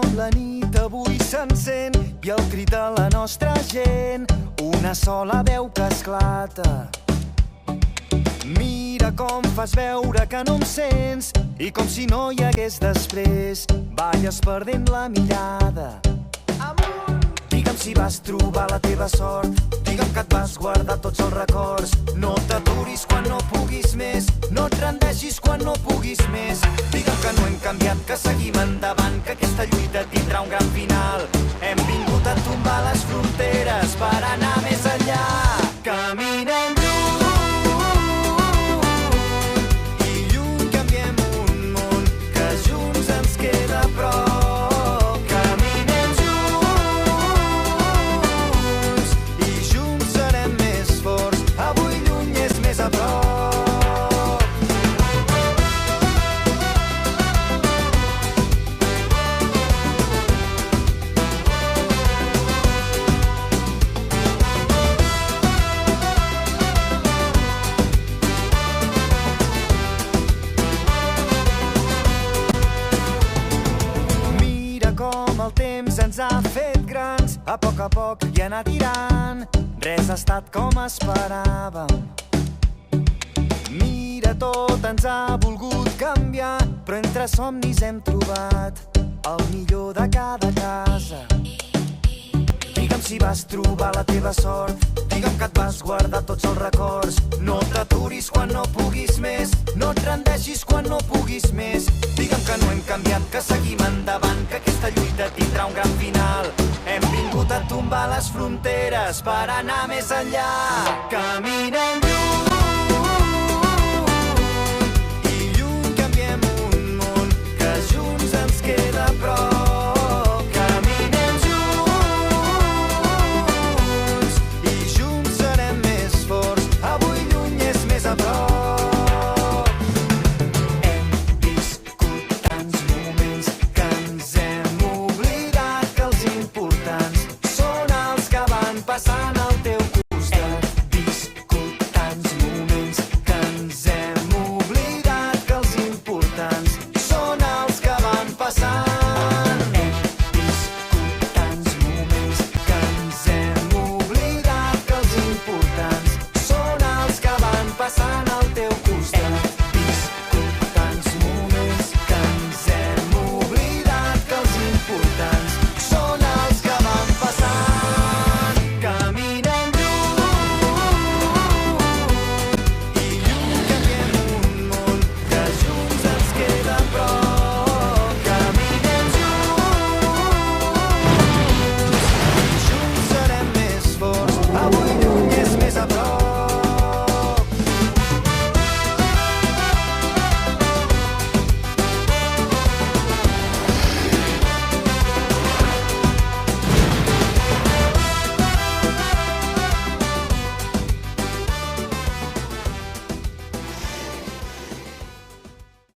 com la nit avui s'encén i el crit de la nostra gent, una sola veu que esclata. Mira com fas veure que no em sents i com si no hi hagués després, balles perdent la mirada. Digue'm si vas trobar la teva sort, digue'm que et vas guardar tots els records. No t'aturis quan no puguis més, no et rendeixis quan no puguis més. Digue'm que no hem canviat, que seguim endavant, que aquesta lluita tindrà un gran final. Hem vingut a tombar les fronteres per anar més enllà. Caminem ens ha fet grans, a poc i anar tirant. Res ha estat com esperàvem. Mira, tot ens ha volgut canviar, però entre somnis hem trobat el millor de cada casa. Digue'm si vas trobar la teva sort, digue'm que et vas guardar tots els records. No t'aturis quan no puguis més, no et rendeixis quan no puguis més. Digue'm que no hem canviat, que seguim endavant, que aquesta lluita tindrà un gran final. Hem vingut a tombar les fronteres per anar més enllà. Caminem junts